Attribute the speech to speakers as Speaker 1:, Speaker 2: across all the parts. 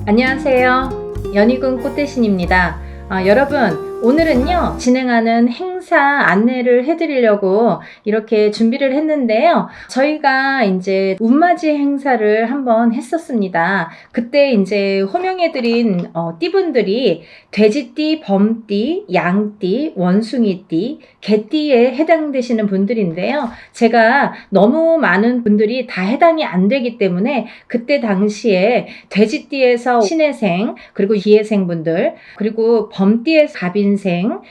Speaker 1: 안녕하세요. 연희군 꽃대신입니다. 여러분, 오늘은요, 진행하는 행사 안내를 해드리려고 이렇게 준비를 했는데요. 저희가 이제 운맞이 행사를 한번 했었습니다. 그때 이제 호명해드린 띠분들이 돼지띠, 범띠, 양띠, 원숭이띠, 개띠에 해당되시는 분들인데요. 제가 너무 많은 분들이 다 해당이 안 되기 때문에 그때 당시에 돼지띠에서 신해생, 그리고 기해생 분들, 그리고 범띠에서 갑인생,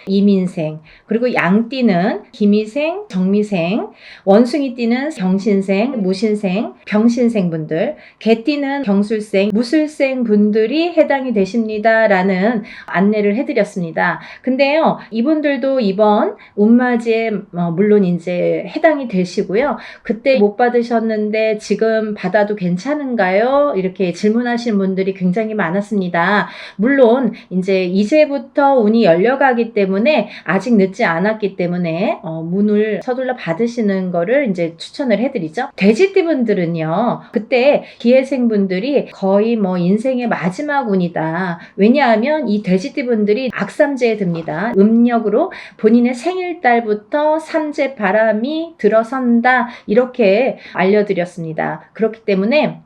Speaker 1: 이민생, 그리고 양띠는 기미생, 정미생, 원숭이띠는 경신생, 무신생, 병신생 분들, 개띠는 경술생, 무술생 분들이 해당이 되십니다라는 안내를 해드렸습니다. 근데요, 이분들도 이번 운맞이에 물론 이제 해당이 되시고요. 그때 못 받으셨는데 지금 받아도 괜찮은가요? 이렇게 질문하시는 분들이 굉장히 많았습니다. 물론 이제부터 운이 열려가기 때문에 아직 늦지 않았기 때문에 문을 서둘러 받으시는 거를 이제 추천을 해드리죠. 돼지띠 분들은요, 그때 기해생 분들이 거의 인생의 마지막 운이다. 왜냐하면 이 돼지띠 분들이 악삼재에 듭니다. 음력으로 본인의 생일달부터 삼재 바람이 들어선다, 이렇게 알려드렸습니다. 그렇기 때문에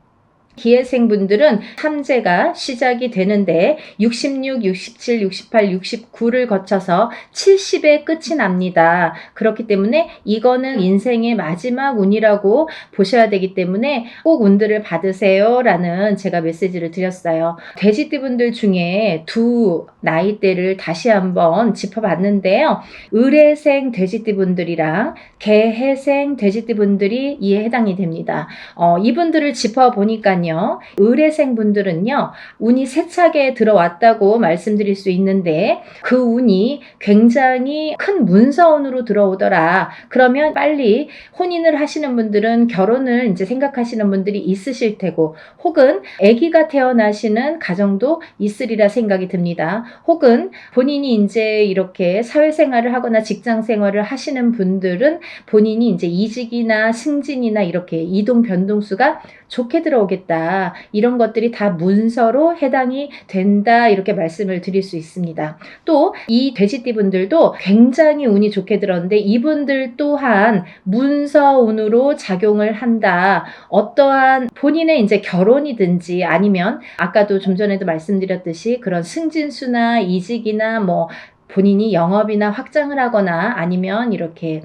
Speaker 1: 기해생 분들은 삼재가 시작이 되는데 66, 67, 68, 69를 거쳐서 70에 끝이 납니다. 그렇기 때문에 이거는 인생의 마지막 운이라고 보셔야 되기 때문에 꼭 운들을 받으세요 라는 제가 메시지를 드렸어요. 돼지띠 분들 중에 두 나이대를 다시 한번 짚어봤는데요. 을해생 돼지띠 분들이랑 개해생 돼지띠 분들이 이에 해당이 됩니다. 이분들을 짚어보니까 을해생 분들은요, 운이 세차게 들어왔다고 말씀드릴 수 있는데 그 운이 굉장히 큰 문서운으로 들어오더라. 그러면 빨리 혼인을 하시는 분들은 결혼을 이제 생각하시는 분들이 있으실 테고, 혹은 아기가 태어나시는 가정도 있으리라 생각이 듭니다. 혹은 본인이 이제 이렇게 사회생활을 하거나 직장생활을 하시는 분들은 본인이 이제 이직이나 승진이나 이렇게 이동 변동수가 좋게 들어오겠다. 이런 것들이 다 문서로 해당이 된다. 이렇게 말씀을 드릴 수 있습니다. 또 이 돼지띠 분들도 굉장히 운이 좋게 들었는데 이분들 또한 문서운으로 작용을 한다. 어떠한 본인의 이제 결혼이든지 아니면 아까도 좀 전에도 말씀드렸듯이 그런 승진수나 이직이나 본인이 영업이나 확장을 하거나 아니면 이렇게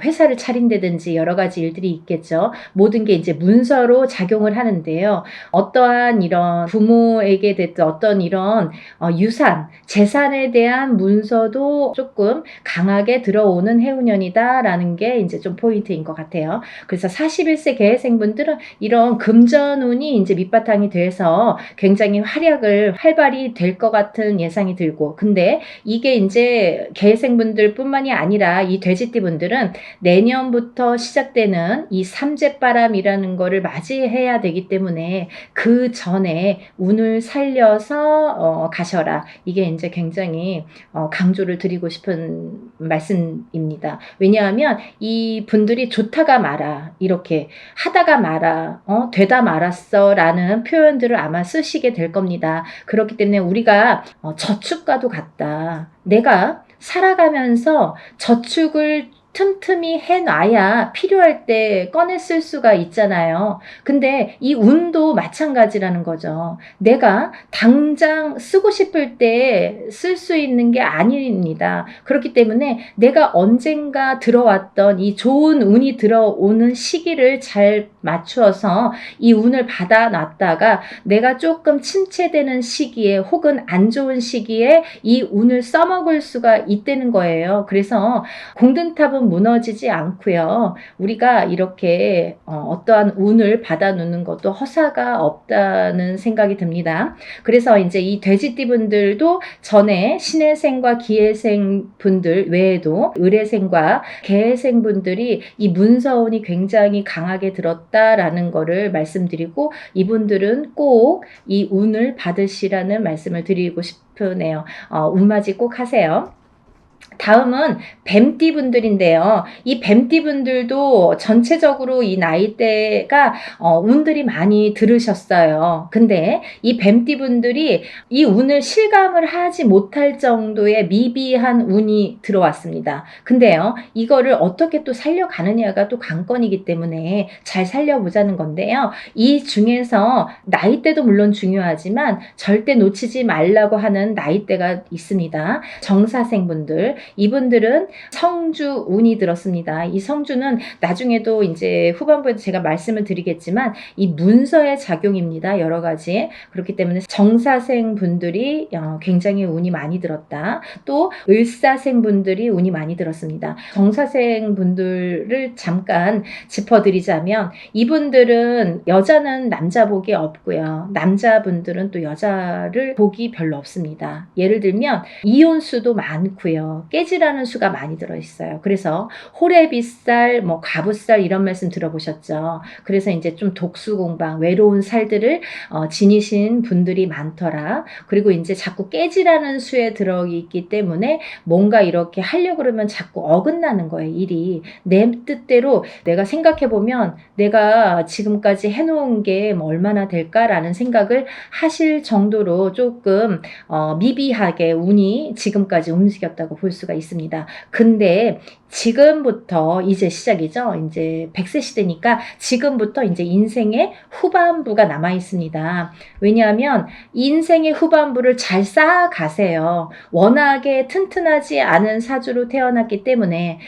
Speaker 1: 회사를 차린다든지 여러 가지 일들이 있겠죠. 모든 게 이제 문서로 작용을 하는데요. 어떠한 이런 부모에게 됐든 어떤 이런 유산, 재산에 대한 문서도 조금 강하게 들어오는 해운년이다라는 게 이제 좀 포인트인 것 같아요. 그래서 41세 개해생분들은 이런 금전운이 이제 밑바탕이 돼서 굉장히 활발히 될 것 같은 예상이 들고, 근데 이게 이제 개해생분들 뿐만이 아니라 이 돼지띠 분들은 내년부터 시작되는 이 삼재바람이라는 거를 맞이해야 되기 때문에 그 전에 운을 살려서 가셔라. 이게 이제 굉장히 강조를 드리고 싶은 말씀입니다. 왜냐하면 이 분들이 좋다가 말아, 이렇게 하다가 말아, 되다 말았어 라는 표현들을 아마 쓰시게 될 겁니다. 그렇기 때문에 우리가 저축과도 같다. 내가 살아가면서 저축을 틈틈이 해놔야 필요할 때 꺼내 쓸 수가 있잖아요. 근데 이 운도 마찬가지라는 거죠. 내가 당장 쓰고 싶을 때 쓸 수 있는 게 아닙니다. 그렇기 때문에 내가 언젠가 들어왔던 이 좋은 운이 들어오는 시기를 잘 맞추어서 이 운을 받아놨다가 내가 조금 침체되는 시기에 혹은 안 좋은 시기에 이 운을 써먹을 수가 있다는 거예요. 그래서 공든탑은 무너지지 않고요. 우리가 이렇게 어떠한 운을 받아놓는 것도 허사가 없다는 생각이 듭니다. 그래서 이제 이 돼지띠 분들도 전에 신해생과 기해생 분들 외에도 을해생과 개해생 분들이 이 문서운이 굉장히 강하게 들었다라는 거를 말씀드리고, 이분들은 꼭 이 운을 받으시라는 말씀을 드리고 싶으네요. 운맞이 꼭 하세요. 다음은 뱀띠 분들인데요. 이 뱀띠 분들도 전체적으로 이 나이대가 운들이 많이 들으셨어요. 근데 이 뱀띠 분들이 이 운을 실감을 하지 못할 정도의 미비한 운이 들어왔습니다. 근데요, 이거를 어떻게 또 살려가느냐가 또 관건이기 때문에 잘 살려보자는 건데요. 이 중에서 나이대도 물론 중요하지만 절대 놓치지 말라고 하는 나이대가 있습니다. 정사생분들, 이분들은 성주 운이 들었습니다. 이 성주는 나중에도 이제 후반부에도 제가 말씀을 드리겠지만 이 문서의 작용입니다. 여러 가지. 그렇기 때문에 정사생 분들이 굉장히 운이 많이 들었다. 또 을사생 분들이 운이 많이 들었습니다. 정사생 분들을 잠깐 짚어드리자면 이분들은 여자는 남자 복이 없고요. 남자분들은 또 여자를 복이 별로 없습니다. 예를 들면 이혼수도 많고요. 깨지라는 수가 많이 들어있어요. 그래서 호래비살, 가부살 이런 말씀 들어보셨죠. 그래서 이제 좀 독수공방, 외로운 살들을 지니신 분들이 많더라. 그리고 이제 자꾸 깨지라는 수에 들어있기 때문에 뭔가 이렇게 하려고 그러면 자꾸 어긋나는 거예요. 일이. 내 뜻대로 내가 생각해보면 내가 지금까지 해놓은 게 얼마나 될까라는 생각을 하실 정도로 조금 미비하게 운이 지금까지 움직였다고 볼 수가 있습니다. 근데 지금부터 이제 시작이죠. 이제 100세 시대니까 지금부터 이제 인생의 후반부가 남아 있습니다. 왜냐하면 인생의 후반부를 잘 쌓아가세요. 워낙에 튼튼하지 않은 사주로 태어났기 때문에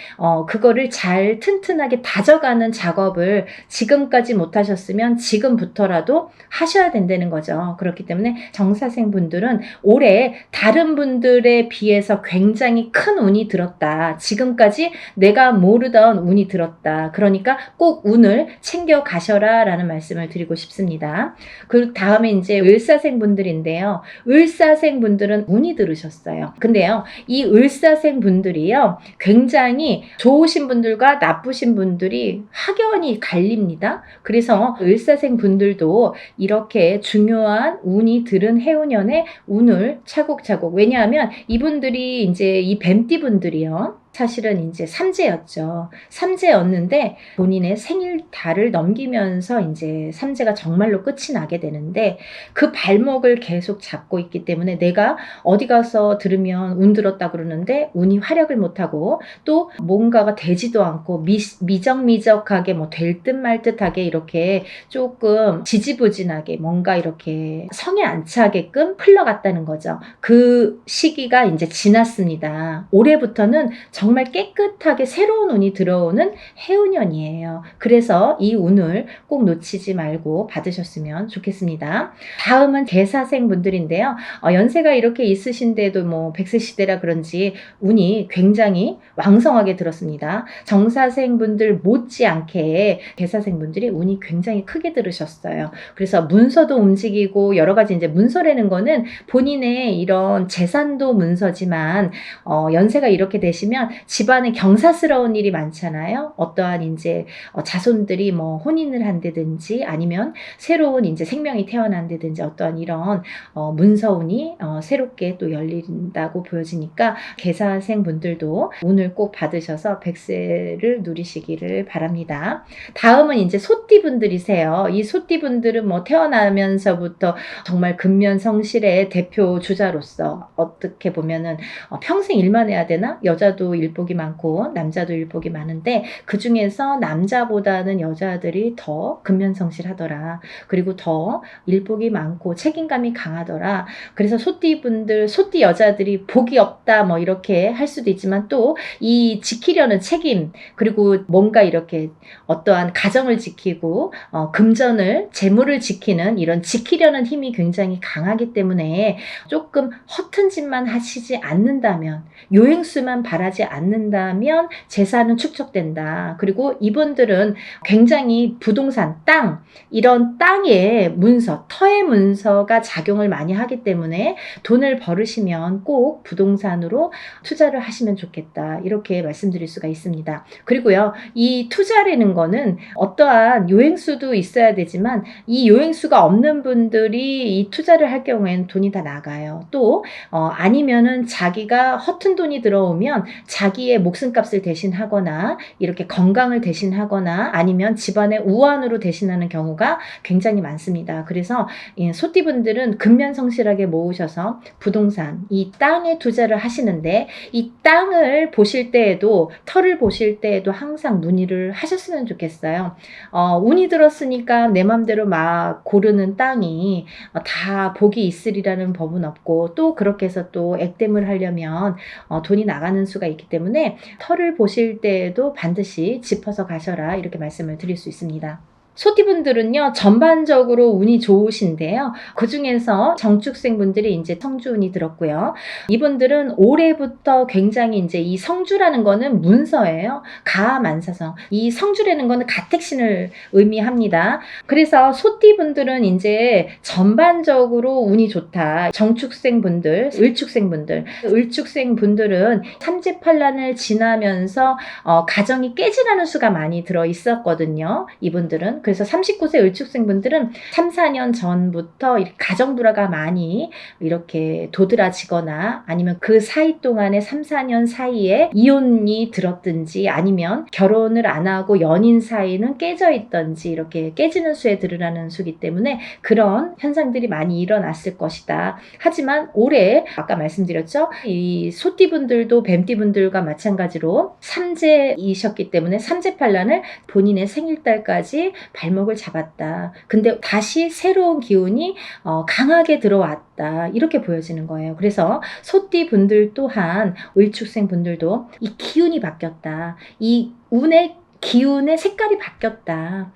Speaker 1: 그거를 잘 튼튼하게 다져가는 작업을 지금까지 못하셨으면 지금부터라도 하셔야 된다는 거죠. 그렇기 때문에 정사생 분들은 올해 다른 분들에 비해서 굉장히 큰 운이 들었다. 지금까지 내가 모르던 운이 들었다. 그러니까 꼭 운을 챙겨 가셔라 라는 말씀을 드리고 싶습니다. 그 다음에 이제 을사생 분들인데요. 을사생 분들은 운이 들으셨어요. 근데요, 이 을사생 분들이요, 굉장히 좋으신 분들과 나쁘신 분들이 확연히 갈립니다. 그래서 을사생 분들도 이렇게 중요한 운이 들은 해운년에 운을 차곡차곡, 왜냐하면 이분들이 이제 이 뱀띠 분들이요, 사실은 이제 삼재였죠. 삼재였는데 본인의 생일 달을 넘기면서 이제 삼재가 정말로 끝이 나게 되는데 그 발목을 계속 잡고 있기 때문에 내가 어디 가서 들으면 운 들었다 그러는데 운이 활약을 못하고 또 뭔가가 되지도 않고 미적미적하게 될 듯 말 듯하게 이렇게 조금 지지부진하게 뭔가 이렇게 성에 안 차게끔 흘러갔다는 거죠. 그 시기가 이제 지났습니다. 올해부터는 정말 깨끗하게 새로운 운이 들어오는 해운년이에요. 그래서 이 운을 꼭 놓치지 말고 받으셨으면 좋겠습니다. 다음은 개사생 분들인데요. 연세가 이렇게 있으신데도 100세 시대라 그런지 운이 굉장히 왕성하게 들었습니다. 정사생 분들 못지않게 개사생 분들이 운이 굉장히 크게 들으셨어요. 그래서 문서도 움직이고 여러 가지 이제 문서라는 거는 본인의 이런 재산도 문서지만 연세가 이렇게 되시면 집안에 경사스러운 일이 많잖아요. 어떠한 이제 자손들이 혼인을 한다든지 아니면 새로운 이제 생명이 태어난다든지 어떠한 이런 문서운이 새롭게 또 열린다고 보여지니까 개사생 분들도 운을 꼭 받으셔서 100세를 누리시기를 바랍니다. 다음은 이제 소띠 분들이세요. 이 소띠 분들은 태어나면서부터 정말 근면성실의 대표 주자로서 어떻게 보면은 평생 일만 해야 되나? 여자도 일복이 많고 남자도 일복이 많은데 그 중에서 남자보다는 여자들이 더 근면성실하더라. 그리고 더 일복이 많고 책임감이 강하더라. 그래서 소띠분들, 소띠 여자들이 복이 없다 이렇게 할 수도 있지만 또 이 지키려는 책임, 그리고 뭔가 이렇게 어떠한 가정을 지키고 금전을, 재물을 지키는 이런 지키려는 힘이 굉장히 강하기 때문에 조금 허튼 짓만 하시지 않는다면, 요행수만 바라지 않는다면 재산은 축적된다. 그리고 이분들은 굉장히 부동산, 땅, 이런 땅의 문서, 터의 문서가 작용을 많이 하기 때문에 돈을 벌으시면 꼭 부동산으로 투자를 하시면 좋겠다. 이렇게 말씀드릴 수가 있습니다. 그리고요, 이 투자라는 거는 어떠한 요행수도 있어야 되지만 이 요행수가 없는 분들이 이 투자를 할 경우에는 돈이 다 나가요. 또 아니면은 자기가 허튼 돈이 들어오면 자기의 목숨값을 대신하거나 이렇게 건강을 대신하거나 아니면 집안의 우환으로 대신하는 경우가 굉장히 많습니다. 그래서 소띠분들은 근면성실하게 모으셔서 부동산, 이 땅에 투자를 하시는데 이 땅을 보실 때에도 터를 보실 때에도 항상 문의를 하셨으면 좋겠어요. 운이 들었으니까 내 맘대로 막 고르는 땅이 다 복이 있으리라는 법은 없고 또 그렇게 해서 또 액땜을 하려면 돈이 나가는 수가 있기 때문에 터를 보실 때에도 반드시 짚어서 가셔라 이렇게 말씀을 드릴 수 있습니다. 소띠분들은요, 전반적으로 운이 좋으신데요. 그 중에서 정축생분들이 이제 성주운이 들었고요. 이분들은 올해부터 굉장히 이제 이 성주라는 거는 문서예요. 가만사성. 이 성주라는 거는 가택신을 의미합니다. 그래서 소띠분들은 이제 전반적으로 운이 좋다. 정축생분들, 을축생분들은 삼재팔란을 지나면서 가정이 깨지라는 수가 많이 들어 있었거든요. 이분들은. 그래서 39세 을축생분들은 3, 4년 전부터 가정불화가 많이 이렇게 도드라지거나 아니면 그 사이 동안에 3, 4년 사이에 이혼이 들었든지 아니면 결혼을 안 하고 연인 사이는 깨져 있던지 이렇게 깨지는 수에 들으라는 수기 때문에 그런 현상들이 많이 일어났을 것이다. 하지만 올해 아까 말씀드렸죠. 이 소띠분들도 뱀띠분들과 마찬가지로 삼재이셨기 때문에 삼재팔란을 본인의 생일달까지 발목을 잡았다. 근데 다시 새로운 기운이 강하게 들어왔다. 이렇게 보여지는 거예요. 그래서 소띠 분들 또한 을축생 분들도 이 기운이 바뀌었다. 이 운의 기운의 색깔이 바뀌었다.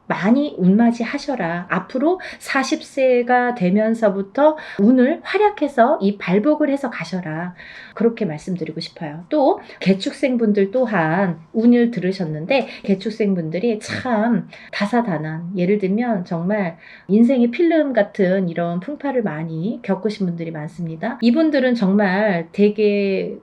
Speaker 1: 많이 운맞이 하셔라. 앞으로 40세가 되면서부터 운을 활약해서 이 발복을 해서 가셔라. 그렇게 말씀드리고 싶어요. 또 개축생분들 또한 운을 들으셨는데 개축생분들이 참 다사다난, 예를 들면 정말 인생의 필름 같은 이런 풍파를 많이 겪으신 분들이 많습니다. 이분들은 정말 되게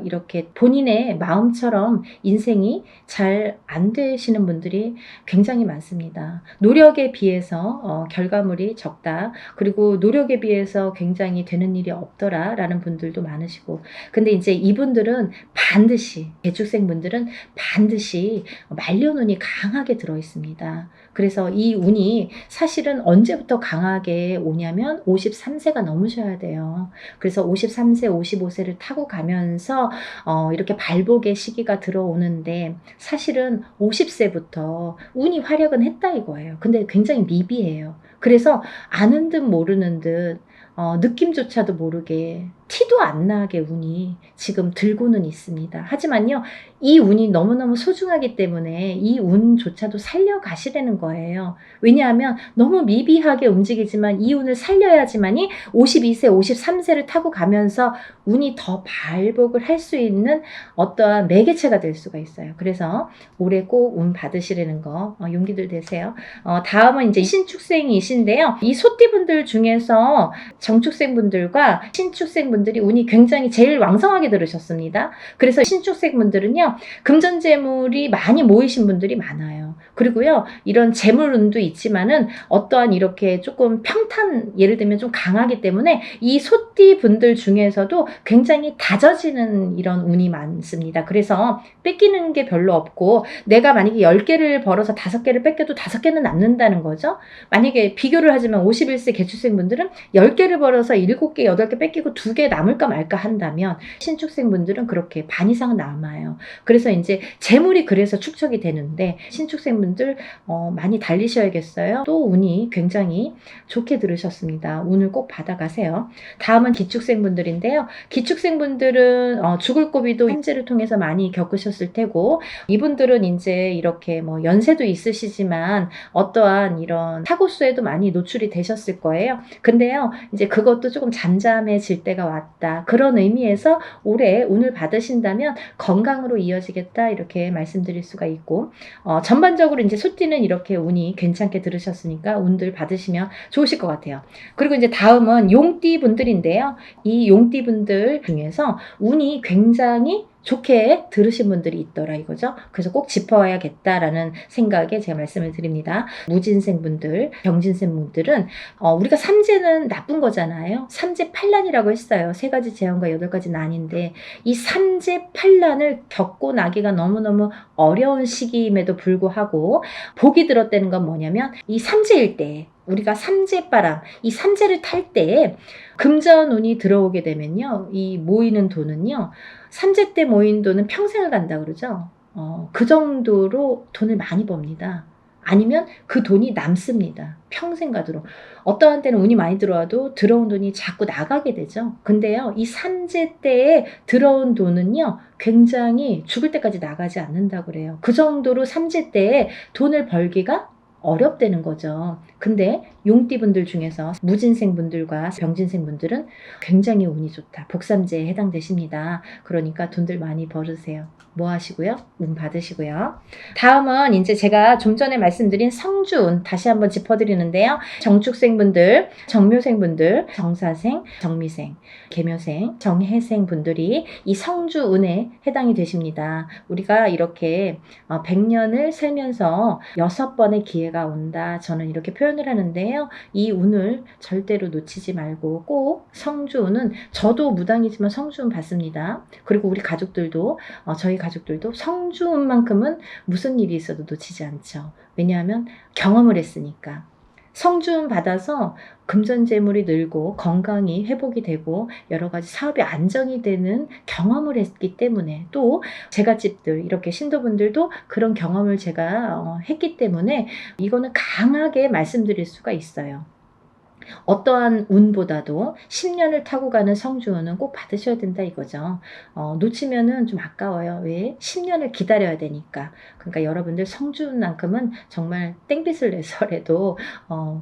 Speaker 1: 이렇게 본인의 마음처럼 인생이 잘 안 되시는 분들이 굉장히 많습니다. 노력에 비해서 결과물이 적다. 그리고 노력에 비해서 굉장히 되는 일이 없더라 라는 분들도 많으시고 근데 이제 이분들은 반드시 개축생 분들은 반드시 말년운이 강하게 들어 있습니다. 그래서 이 운이 사실은 언제부터 강하게 오냐면 53세가 넘으셔야 돼요. 그래서 53세, 55세를 타고 가면서 이렇게 발복의 시기가 들어오는데 사실은 50세부터 운이 활약은 했다 이거예요. 근데 굉장히 미비해요. 그래서 아는 듯 모르는 듯 느낌조차도 모르게 티도 안 나게 운이 지금 들고는 있습니다. 하지만요, 이 운이 너무너무 소중하기 때문에 이 운조차도 살려가시라는 거예요. 왜냐하면 너무 미비하게 움직이지만 이 운을 살려야지만이 52세, 53세를 타고 가면서 운이 더 발복을 할 수 있는 어떠한 매개체가 될 수가 있어요. 그래서 올해 꼭 운 받으시라는 거 용기들 되세요. 다음은 이제 신축생이신데요. 이 소띠분들 중에서 정축생분들과 신축생분들이 운이 굉장히 제일 왕성하게 들으셨습니다. 그래서 신축생분들은요, 금전재물이 많이 모이신 분들이 많아요. 그리고요, 이런 재물운도 있지만은 어떠한 이렇게 조금 평탄, 예를 들면 좀 강하기 때문에 이 소띠 분들 중에서도 굉장히 다져지는 이런 운이 많습니다. 그래서 뺏기는 게 별로 없고 내가 만약에 10개를 벌어서 5개를 뺏겨도 5개는 남는다는 거죠. 만약에 비교를 하지만 51세 개축생 분들은 10개를 벌어서 7개, 8개 뺏기고 2개 남을까 말까 한다면 신축생 분들은 그렇게 반 이상은 남아요. 그래서 이제 재물이 그래서 축적이 되는데 신축생 분들 많이 달리셔야겠어요. 또 운이 굉장히 좋게 들으셨습니다. 운을 꼭 받아가세요. 다음은 기축생 분들인데요. 기축생 분들은 죽을 고비도 현재를 통해서 많이 겪으셨을 테고 이분들은 이제 이렇게 뭐 연세도 있으시지만 어떠한 이런 사고수에도 많이 노출이 되셨을 거예요. 근데요, 이제 그것도 조금 잠잠해질 때가 들어왔다. 그런 의미에서 올해 운을 받으신다면 건강으로 이어지겠다 이렇게 말씀드릴 수가 있고 전반적으로 이제 소띠는 이렇게 운이 괜찮게 들으셨으니까 운들 받으시면 좋으실 것 같아요. 그리고 이제 다음은 용띠 분들인데요. 이 용띠 분들 중에서 운이 굉장히 좋게 들으신 분들이 있더라 이거죠. 그래서 꼭 짚어야겠다라는 생각에 제가 말씀을 드립니다. 무진생분들, 병진생분들은 우리가 삼재는 나쁜 거잖아요. 삼재팔란이라고 했어요. 3가지 재원과 8가지 난인데 이 삼재팔란을 겪고 나기가 너무너무 어려운 시기임에도 불구하고 복이 들었다는 건 뭐냐면 이 삼재일 때 우리가 삼재바람, 이 삼재를 탈 때 금전운이 들어오게 되면요. 이 모이는 돈은요. 삼재 때 모인 돈은 평생을 간다 그러죠. 그 정도로 돈을 많이 법니다. 아니면 그 돈이 남습니다. 평생 가도록. 어떠한 때는 운이 많이 들어와도 들어온 돈이 자꾸 나가게 되죠. 근데요. 이 삼재 때에 들어온 돈은요. 굉장히 죽을 때까지 나가지 않는다고 그래요. 그 정도로 삼재 때에 돈을 벌기가 어렵다는 거죠. 근데 용띠분들 중에서 무진생분들과 병진생분들은 굉장히 운이 좋다. 복삼재에 해당되십니다. 그러니까 돈들 많이 벌으세요. 뭐 하시고요? 운 받으시고요. 다음은 이제 제가 좀 전에 말씀드린 성주운 다시 한번 짚어드리는데요. 정축생분들, 정묘생분들, 정사생, 정미생, 계묘생, 정해생 분들이 이 성주운에 해당이 되십니다. 우리가 이렇게 100년을 살면서 6번의 기회가 온다. 저는 이렇게 표현을 하는데요. 이 운을 절대로 놓치지 말고 꼭 성주운은 저도 무당이지만 성주운 받습니다. 그리고 우리 가족들도 저희 가족들도 성주운만큼은 무슨 일이 있어도 놓치지 않죠. 왜냐하면 경험을 했으니까. 성주운 받아서 금전재물이 늘고 건강이 회복이 되고 여러 가지 사업이 안정이 되는 경험을 했기 때문에 또 제갓집들 이렇게 신도분들도 그런 경험을 제가 했기 때문에 이거는 강하게 말씀드릴 수가 있어요. 어떠한 운보다도 10년을 타고 가는 성주운은 꼭 받으셔야 된다 이거죠. 놓치면은 좀 아까워요. 왜? 10년을 기다려야 되니까. 그러니까 여러분들 성주운만큼은 정말 땡빛을 내서라도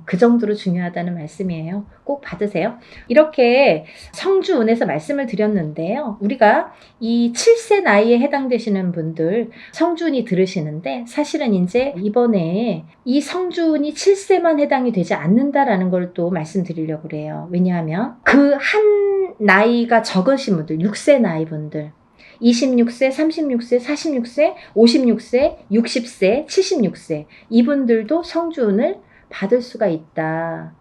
Speaker 1: 그 정도로 중요하다는 말씀이에요. 꼭 받으세요. 이렇게 성주운에서 말씀을 드렸는데요. 우리가 이 7세 나이에 해당되시는 분들 성주운이 들으시는데 사실은 이제 이번에 이 성주운이 7세만 해당이 되지 않는다라는 걸 또 말씀드리려고 그래요. 왜냐하면 그 한 나이가 적으신 분들, 6세 나이 분들 26세, 36세, 46세, 56세, 60세, 76세 이분들도 성주운을 받을 수가 있다.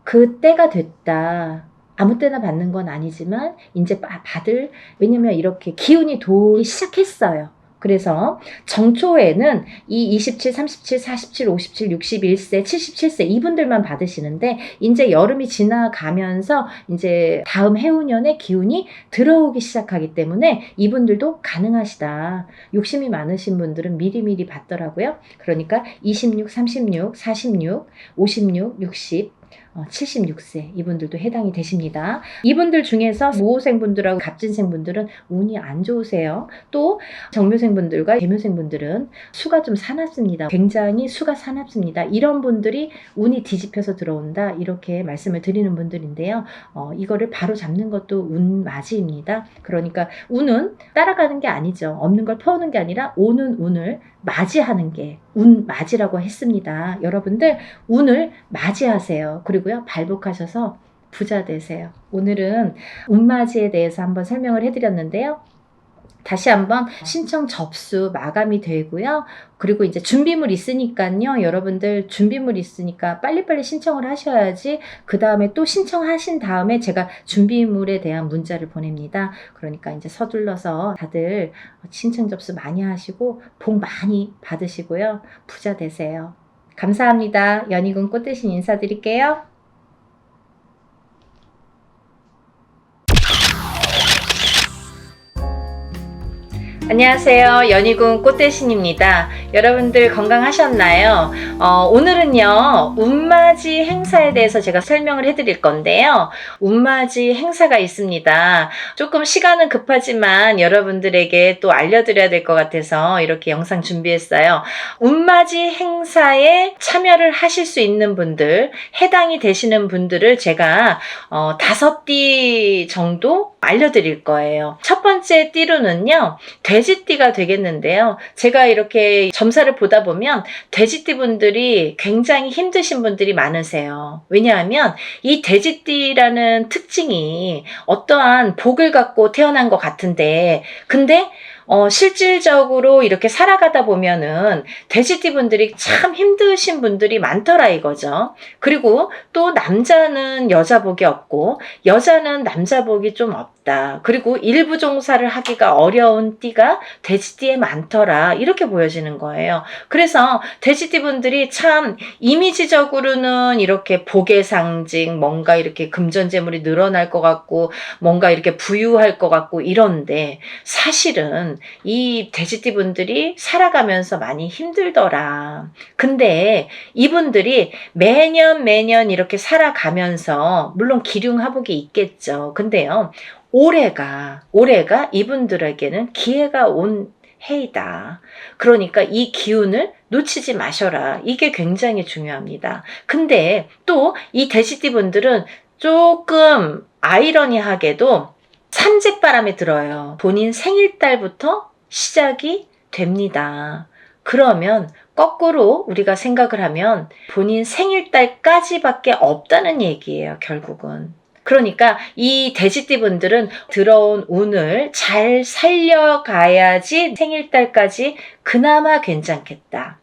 Speaker 1: 그 때가 됐다. 아무 때나 받는 건 아니지만 이제 받을 왜냐면 이렇게 기운이 돌기 시작했어요. 그래서 정초에는 이 27, 37, 47, 57, 61세, 77세 이분들만 받으시는데 이제 여름이 지나가면서 이제 다음 해운년의 기운이 들어오기 시작하기 때문에 이분들도 가능하시다. 욕심이 많으신 분들은 미리미리 받더라고요. 그러니까 26, 36, 46, 56, 60 76세 이분들도 해당이 되십니다. 이분들 중에서 모호생분들하고 갑진생분들은 운이 안 좋으세요. 또 정묘생분들과 계묘생분들은 수가 좀 사납습니다. 굉장히 수가 사납습니다. 이런 분들이 운이 뒤집혀서 들어온다 이렇게 말씀을 드리는 분들인데요. 이거를 바로 잡는 것도 운맞이입니다. 그러니까 운은 따라가는 게 아니죠. 없는 걸 퍼오는 게 아니라 오는 운을 맞이하는 게 운맞이라고 했습니다. 여러분들 운을 맞이하세요. 그리고요 발복하셔서 부자 되세요. 오늘은 운맞이에 대해서 한번 설명을 해드렸는데요. 다시 한번 신청 접수 마감이 되고요. 그리고 이제 준비물 있으니까요. 여러분들 준비물 있으니까 빨리빨리 신청을 하셔야지 그 다음에 또 신청하신 다음에 제가 준비물에 대한 문자를 보냅니다. 그러니까 이제 서둘러서 다들 신청 접수 많이 하시고 복 많이 받으시고요. 부자 되세요. 감사합니다. 연희군 꽃대신 인사드릴게요. 안녕하세요. 연희군 꽃대신입니다. 여러분들 건강하셨나요? 오늘은요, 운맞이 행사에 대해서 제가 설명을 해드릴 건데요. 운맞이 행사가 있습니다. 조금 시간은 급하지만 여러분들에게 또 알려드려야 될 것 같아서 이렇게 영상 준비했어요. 운맞이 행사에 참여를 하실 수 있는 분들, 해당이 되시는 분들을 제가 5띠 정도 알려드릴 거예요. 첫 번째 띠로는요, 돼지띠가 되겠는데요. 제가 이렇게 점사를 보다 보면 돼지띠 분들이 굉장히 힘드신 분들이 많으세요. 왜냐하면 이 돼지띠라는 특징이 어떠한 복을 갖고 태어난 것 같은데, 근데 실질적으로 이렇게 살아가다 보면은 돼지띠 분들이 참 힘드신 분들이 많더라 이거죠. 그리고 또 남자는 여자 복이 없고 여자는 남자 복이 좀 없다. 그리고 일부 종사를 하기가 어려운 띠가 돼지띠에 많더라. 이렇게 보여지는 거예요. 그래서 돼지띠 분들이 참 이미지적으로는 이렇게 복의 상징, 뭔가 이렇게 금전재물이 늘어날 것 같고 뭔가 이렇게 부유할 것 같고 이런데 사실은 이 돼지띠 분들이 살아가면서 많이 힘들더라. 근데 이분들이 매년 이렇게 살아가면서 물론 기륭하복이 있겠죠. 근데요, 올해가 이분들에게는 기회가 온 해이다. 그러니까 이 기운을 놓치지 마셔라. 이게 굉장히 중요합니다. 근데 또 이 돼지띠 분들은 조금 아이러니하게도 삼재바람에 들어요. 본인 생일달부터 시작이 됩니다. 그러면 거꾸로 우리가 생각을 하면 본인 생일달까지밖에 없다는 얘기예요, 결국은. 그러니까 이 돼지띠 분들은 들어온 운을 잘 살려가야지 생일달까지 그나마 괜찮겠다.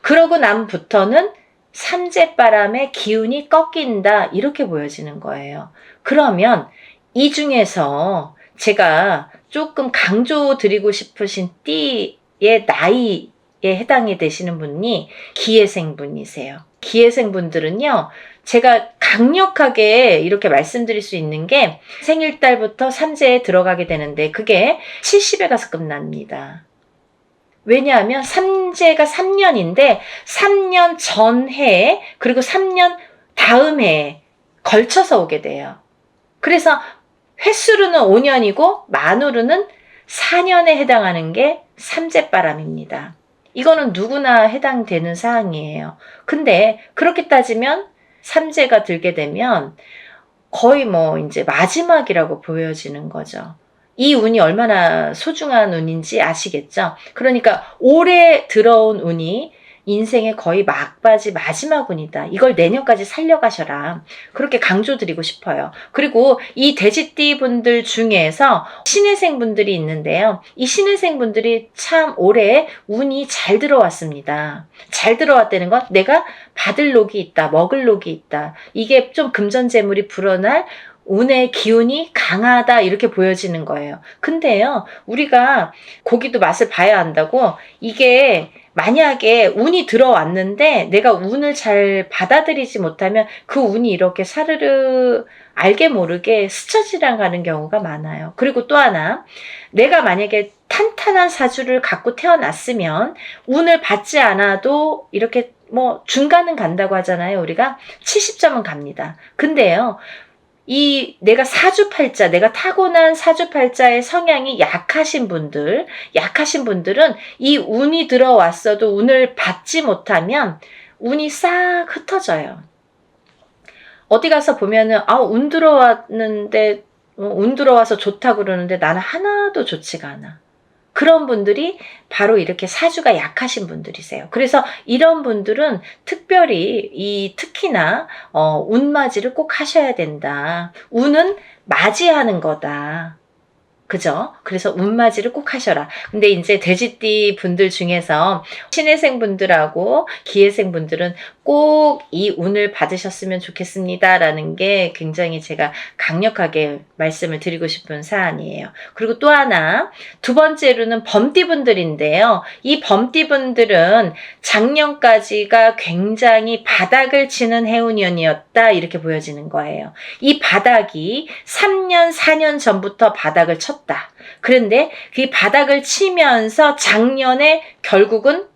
Speaker 1: 그러고 남부터는 삼재바람의 기운이 꺾인다, 이렇게 보여지는 거예요. 그러면 이 중에서 제가 조금 강조드리고 싶으신 띠의 나이에 해당이 되시는 분이 기해생 분이세요. 기해생 분들은요, 제가 강력하게 이렇게 말씀드릴 수 있는 게 생일달부터 삼재에 들어가게 되는데 그게 70에 가서 끝납니다. 왜냐하면 삼재가 3년인데 3년 전해에 그리고 3년 다음 해에 걸쳐서 오게 돼요. 그래서 횟수로는 5년이고 만으로는 4년에 해당하는 게 삼재바람입니다. 이거는 누구나 해당되는 사항이에요. 근데 그렇게 따지면 삼재가 들게 되면 거의 뭐 이제 마지막이라고 보여지는 거죠. 이 운이 얼마나 소중한 운인지 아시겠죠? 그러니까 올해 들어온 운이 인생의 거의 막바지 마지막 운이다. 이걸 내년까지 살려가셔라. 그렇게 강조드리고 싶어요. 그리고 이 돼지띠 분들 중에서 신해생 분들이 있는데요. 이 신해생 분들이 참 올해 운이 잘 들어왔습니다. 잘 들어왔다는 건 내가 받을 녹이 있다, 먹을 녹이 있다. 이게 좀 금전재물이 불어날 운의 기운이 강하다, 이렇게 보여지는 거예요. 근데요, 우리가 고기도 맛을 봐야 한다고, 이게 만약에 운이 들어왔는데 내가 운을 잘 받아들이지 못하면 그 운이 이렇게 사르르 알게 모르게 스쳐 지나가는 경우가 많아요. 그리고 또 하나, 내가 만약에 탄탄한 사주를 갖고 태어났으면 운을 받지 않아도 이렇게 뭐 중간은 간다고 하잖아요. 우리가 70점은 갑니다. 근데요, 내가 사주팔자, 내가 타고난 사주팔자의 성향이 약하신 분들은 이 운이 들어왔어도 운을 받지 못하면 운이 싹 흩어져요. 어디 가서 보면은, 운 들어왔는데, 운 들어와서 좋다고 그러는데 나는 하나도 좋지가 않아. 그런 분들이 바로 이렇게 사주가 약하신 분들이세요. 그래서 이런 분들은 특별히 특히나 운맞이를 꼭 하셔야 된다. 운은 맞이하는 거다. 그죠? 그래서 운맞이를 꼭 하셔라. 근데 이제 돼지띠 분들 중에서 신해생 분들하고 기해생 분들은 꼭 이 운을 받으셨으면 좋겠습니다. 라는 게 굉장히 제가 강력하게 말씀을 드리고 싶은 사안이에요. 그리고 또 하나, 두 번째로는 범띠 분들인데요. 이 범띠 분들은 작년까지가 굉장히 바닥을 치는 해운년이었다, 이렇게 보여지는 거예요. 이 바닥이 3년, 4년 전부터 바닥을 쳤다. 쳤다. 그런데 그 바닥을 치면서 작년에 결국은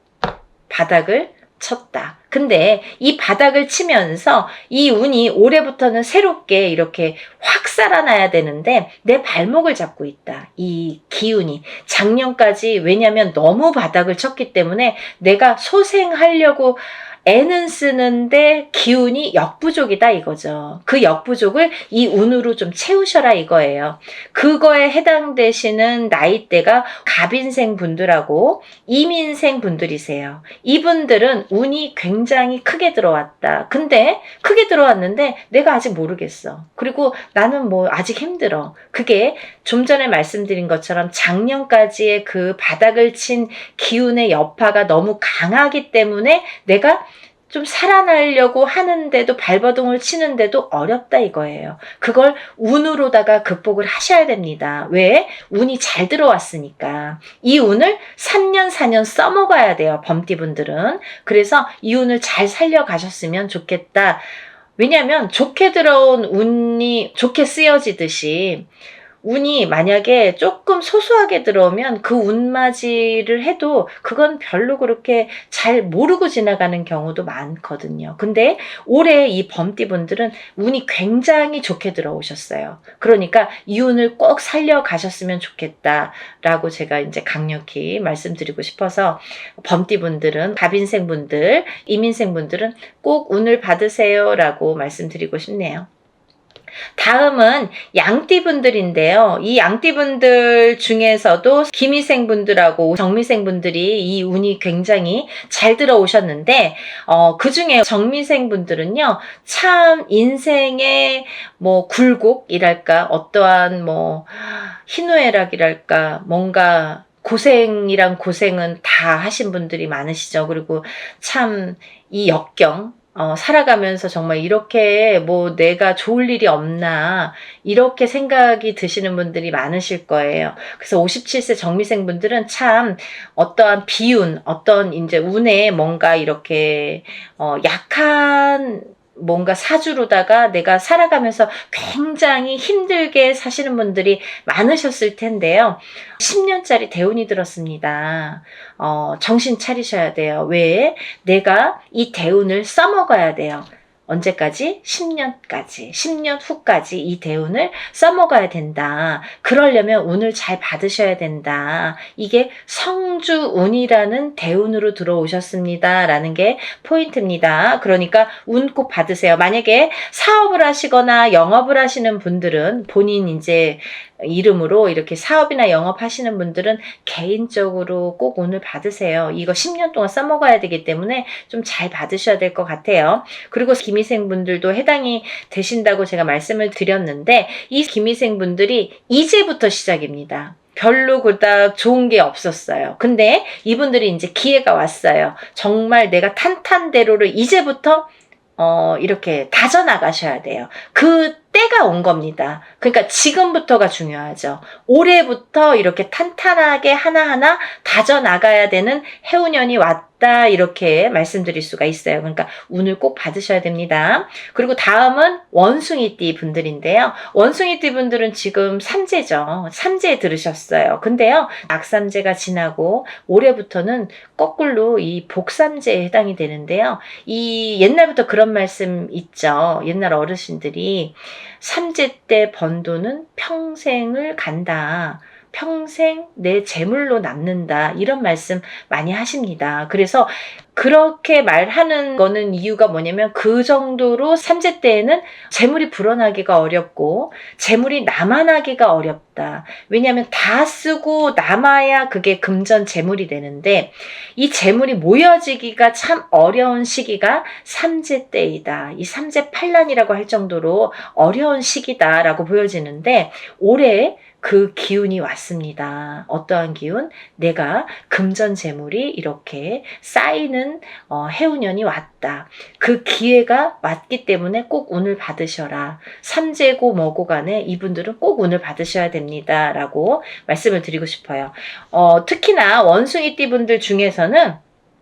Speaker 1: 바닥을 쳤다. 근데 이 바닥을 치면서 이 운이 올해부터는 새롭게 이렇게 확 살아나야 되는데 내 발목을 잡고 있다. 이 기운이. 작년까지 왜냐면 너무 바닥을 쳤기 때문에 내가 소생하려고 애는 쓰는데 기운이 역부족이다 이거죠. 그 역부족을 이 운으로 좀 채우셔라 이거예요. 그거에 해당되시는 나이대가 갑인생 분들하고 이민생 분들이세요. 이분들은 운이 굉장히 크게 들어왔다. 근데 크게 들어왔는데 내가 아직 모르겠어. 그리고 나는 뭐 아직 힘들어. 그게 좀 전에 말씀드린 것처럼 작년까지의 그 바닥을 친 기운의 여파가 너무 강하기 때문에 내가 좀 살아나려고 하는데도 발버둥을 치는데도 어렵다 이거예요. 그걸 운으로다가 극복을 하셔야 됩니다. 왜? 운이 잘 들어왔으니까. 이 운을 3년 4년 써먹어야 돼요. 범띠분들은. 그래서 이 운을 잘 살려가셨으면 좋겠다. 왜냐하면 좋게 들어온 운이 좋게 쓰여지듯이 운이 만약에 조금 소소하게 들어오면 그 운맞이를 해도 그건 별로 그렇게 잘 모르고 지나가는 경우도 많거든요. 근데 올해 이 범띠분들은 운이 굉장히 좋게 들어오셨어요. 그러니까 이 운을 꼭 살려가셨으면 좋겠다라고 제가 이제 강력히 말씀드리고 싶어서 범띠분들은 갑인생분들, 이민생분들은 꼭 운을 받으세요라고 말씀드리고 싶네요. 다음은 양띠분들인데요. 이 양띠분들 중에서도 기미생분들하고 정미생분들이 이 운이 굉장히 잘 들어오셨는데 그 중에 정미생분들은요. 참 인생의 뭐 굴곡이랄까 어떠한 뭐 희노애락이랄까 뭔가 고생이란 고생은 다 하신 분들이 많으시죠. 그리고 참 이 역경 살아가면서 정말 이렇게 뭐 내가 좋을 일이 없나 이렇게 생각이 드시는 분들이 많으실 거예요. 그래서 57세 정미생 분들은 참 어떠한 비운, 어떤 이제 운에 뭔가 이렇게 약한 뭔가 사주로다가 내가 살아가면서 굉장히 힘들게 사시는 분들이 많으셨을 텐데요. 10년짜리 대운이 들었습니다. 정신 차리셔야 돼요. 왜? 내가 이 대운을 써먹어야 돼요. 언제까지? 10년까지. 10년 후까지 이 대운을 써먹어야 된다. 그러려면 운을 잘 받으셔야 된다. 이게 성주운이라는 대운으로 들어오셨습니다. 라는 게 포인트입니다. 그러니까 운 꼭 받으세요. 만약에 사업을 하시거나 영업을 하시는 분들은 본인 이제 이름으로 이렇게 사업이나 영업하시는 분들은 개인적으로 꼭 운을 받으세요. 이거 10년 동안 써먹어야 되기 때문에 좀 잘 받으셔야 될 것 같아요. 그리고 기미생분들도 해당이 되신다고 제가 말씀을 드렸는데 이 기미생분들이 이제부터 시작입니다. 별로 그닥 좋은 게 없었어요. 근데 이분들이 이제 기회가 왔어요. 정말 내가 탄탄대로를 이제부터 이렇게 다져나가셔야 돼요. 그 때가 온 겁니다. 그러니까 지금부터가 중요하죠. 올해부터 이렇게 탄탄하게 하나하나 다져나가야 되는 해운년이 왔다 이렇게 말씀드릴 수가 있어요. 그러니까 운을 꼭 받으셔야 됩니다. 그리고 다음은 원숭이띠 분들인데요. 원숭이띠 분들은 지금 삼재죠. 삼재에 들으셨어요. 근데요. 악삼재가 지나고 올해부터는 거꾸로 이 복삼재에 해당이 되는데요. 이 옛날부터 그런 말씀 있죠. 옛날 어르신들이 삼재 때 번 돈은 평생을 간다. 평생 내 재물로 남는다. 이런 말씀 많이 하십니다. 그래서 그렇게 말하는 거는 이유가 뭐냐면 그 정도로 삼재 때에는 재물이 불어나기가 어렵고 재물이 남아나기가 어렵다. 왜냐하면 다 쓰고 남아야 그게 금전 재물이 되는데 이 재물이 모여지기가 참 어려운 시기가 삼재 때이다. 이 삼재 팔란이라고 할 정도로 어려운 시기다라고 보여지는데 올해 그 기운이 왔습니다. 어떠한 기운? 내가 금전 재물이 이렇게 쌓이는 해운년이 왔다. 그 기회가 왔기 때문에 꼭 운을 받으셔라. 삼재고 뭐고 간에 이분들은 꼭 운을 받으셔야 됩니다. 라고 말씀을 드리고 싶어요. 특히나 원숭이띠 분들 중에서는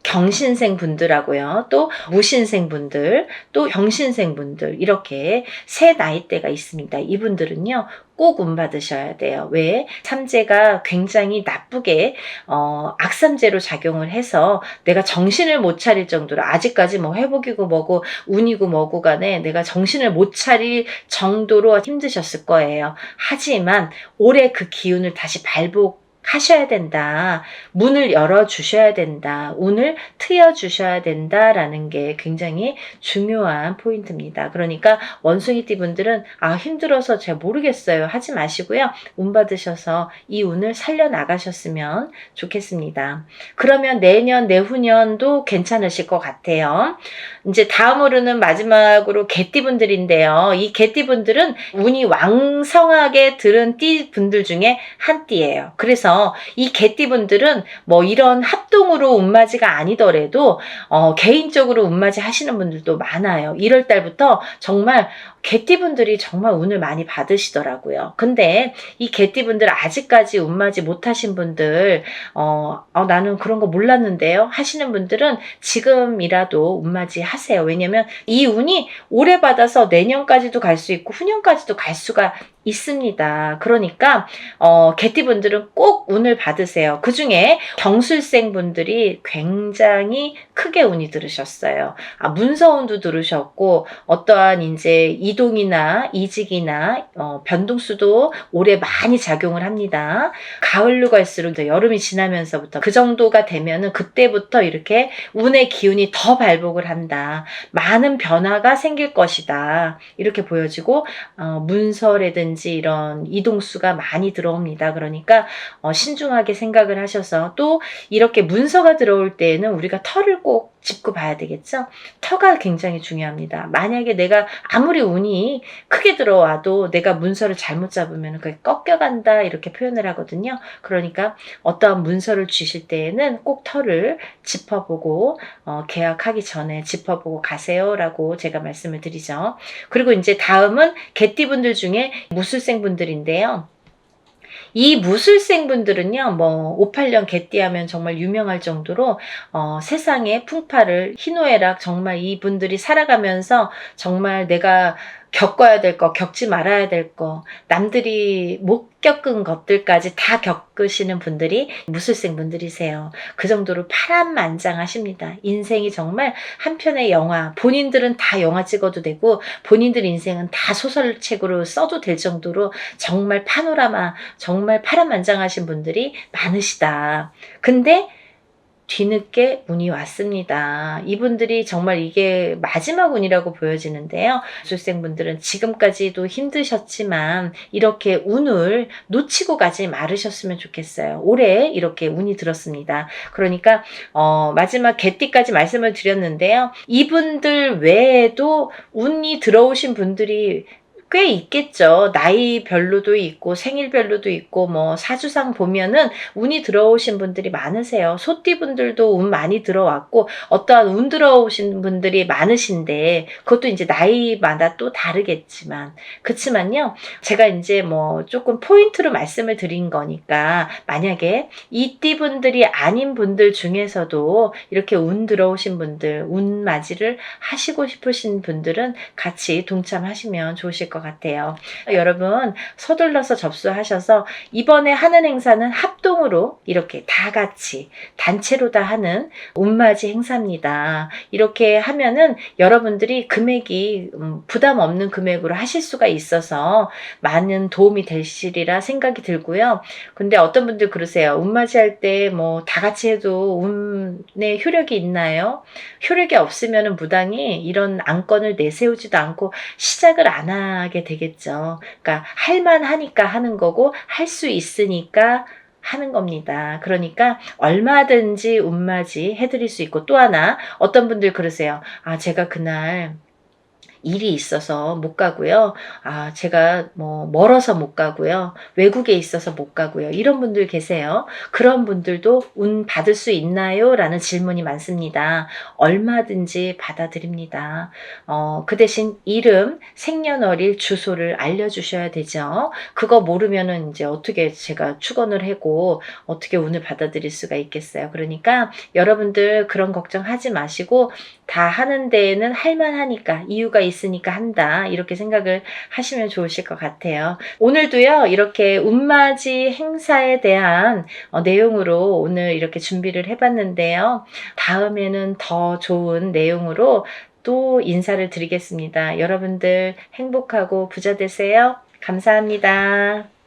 Speaker 1: 경신생 분들하고요. 또 무신생 분들, 또 병신생 분들 이렇게 세 나이대가 있습니다. 이분들은요. 꼭 운 받으셔야 돼요. 왜? 삼재가 굉장히 나쁘게 악삼재로 작용을 해서 내가 정신을 못 차릴 정도로 아직까지 뭐 회복이고 뭐고 운이고 뭐고 간에 내가 정신을 못 차릴 정도로 힘드셨을 거예요. 하지만 올해 그 기운을 다시 발복하셔야 된다. 문을 열어주셔야 된다. 운을 트여주셔야 된다라는 게 굉장히 중요한 포인트입니다. 그러니까 원숭이띠 분들은 힘들어서 잘 모르겠어요. 하지 마시고요. 운 받으셔서 이 운을 살려나가셨으면 좋겠습니다. 그러면 내년, 내후년도 괜찮으실 것 같아요. 이제 다음으로는 마지막으로 개띠 분들인데요. 이 개띠 분들은 운이 왕성하게 들은 띠 분들 중에 한 띠예요. 그래서 이 개띠 분들은 뭐 이런 합동으로 운맞이가 아니더라도 개인적으로 운맞이 하시는 분들도 많아요. 1월 달부터 정말 개띠분들이 정말 운을 많이 받으시더라고요. 근데 이 개띠분들 아직까지 운맞이 못하신 분들 나는 그런 거 몰랐는데요 하시는 분들은 지금이라도 운맞이 하세요. 왜냐면 이 운이 올해 받아서 내년까지도 갈 수 있고 후년까지도 갈 수가 있습니다. 그러니까 개띠분들은 꼭 운을 받으세요. 그 중에 경술생 분들이 굉장히 크게 운이 들으셨어요. 문서운도 들으셨고 어떠한 이제 이동이나 이직이나 변동수도 올해 많이 작용을 합니다. 가을로 갈수록 여름이 지나면서부터 그 정도가 되면은 그때부터 이렇게 운의 기운이 더 발복을 한다. 많은 변화가 생길 것이다. 이렇게 보여지고 문서라든지 이런 이동수가 많이 들어옵니다. 그러니까 신중하게 생각을 하셔서 또 이렇게 문서가 들어올 때에는 우리가 터를 꼭 짚고 봐야 되겠죠? 터가 굉장히 중요합니다. 만약에 내가 아무리 운이 크게 들어와도 내가 문서를 잘못 잡으면 그게 꺾여간다 이렇게 표현을 하거든요. 그러니까 어떠한 문서를 주실 때에는 꼭 터를 짚어보고 계약하기 전에 짚어보고 가세요라고 제가 말씀을 드리죠. 그리고 이제 다음은 개띠분들 중에 무술생 분들인데요. 이 무술생 분들은요, 뭐 58년 개띠하면 정말 유명할 정도로 세상의 풍파를 희노애락 정말 이 분들이 살아가면서 정말 내가 겪어야 될 거, 겪지 말아야 될 거, 남들이 못 겪은 것들까지 다 겪으시는 분들이 무술생 분들이세요. 그 정도로 파란만장하십니다. 인생이 정말 한 편의 영화, 본인들은 다 영화 찍어도 되고 본인들 인생은 다 소설책으로 써도 될 정도로 정말 파노라마, 정말 파란만장하신 분들이 많으시다. 근데 뒤늦게 운이 왔습니다. 이분들이 정말 이게 마지막 운이라고 보여지는데요. 수생분들은 지금까지도 힘드셨지만 이렇게 운을 놓치고 가지 말으셨으면 좋겠어요. 올해 이렇게 운이 들었습니다. 그러니까 마지막 개띠까지 말씀을 드렸는데요. 이분들 외에도 운이 들어오신 분들이 꽤 있겠죠. 나이별로도 있고 생일별로도 있고 뭐 사주상 보면은 운이 들어오신 분들이 많으세요. 소띠 분들도 운 많이 들어왔고 어떠한 운 들어오신 분들이 많으신데 그것도 이제 나이마다 또 다르겠지만 그렇지만요. 제가 이제 뭐 조금 포인트로 말씀을 드린 거니까 만약에 이 띠 분들이 아닌 분들 중에서도 이렇게 운 들어오신 분들 운 맞이를 하시고 싶으신 분들은 같이 동참하시면 좋으실 것 같아요. 여러분 서둘러서 접수하셔서 이번에 하는 행사는 합동으로 이렇게 다 같이 단체로 다 하는 운맞이 행사입니다. 이렇게 하면은 여러분들이 금액이 부담 없는 금액으로 하실 수가 있어서 많은 도움이 되시리라 생각이 들고요. 근데 어떤 분들 그러세요. 운맞이 할 때 뭐 다 같이 해도 운의 효력이 있나요? 효력이 없으면 무당이 이런 안건을 내세우지도 않고 시작을 안 하게 되겠죠. 그러니까 할만하니까 하는 거고 할 수 있으니까 하는 겁니다. 그러니까 얼마든지 운맞이 해드릴 수 있고 또 하나 어떤 분들 그러세요. 제가 그날 일이 있어서 못 가고요. 제가 뭐 멀어서 못 가고요. 외국에 있어서 못 가고요. 이런 분들 계세요. 그런 분들도 운 받을 수 있나요? 라는 질문이 많습니다. 얼마든지 받아드립니다. 그 대신 이름, 생년월일, 주소를 알려주셔야 되죠. 그거 모르면은 이제 어떻게 제가 축원을 하고 어떻게 운을 받아들일 수가 있겠어요. 그러니까 여러분들 그런 걱정하지 마시고 다 하는 데에는 할만하니까 이유가 있으니까 한다. 이렇게 생각을 하시면 좋으실 것 같아요. 오늘도요, 이렇게 운맞이 행사에 대한 내용으로 오늘 이렇게 준비를 해봤는데요. 다음에는 더 좋은 내용으로 또 인사를 드리겠습니다. 여러분들 행복하고 부자 되세요. 감사합니다.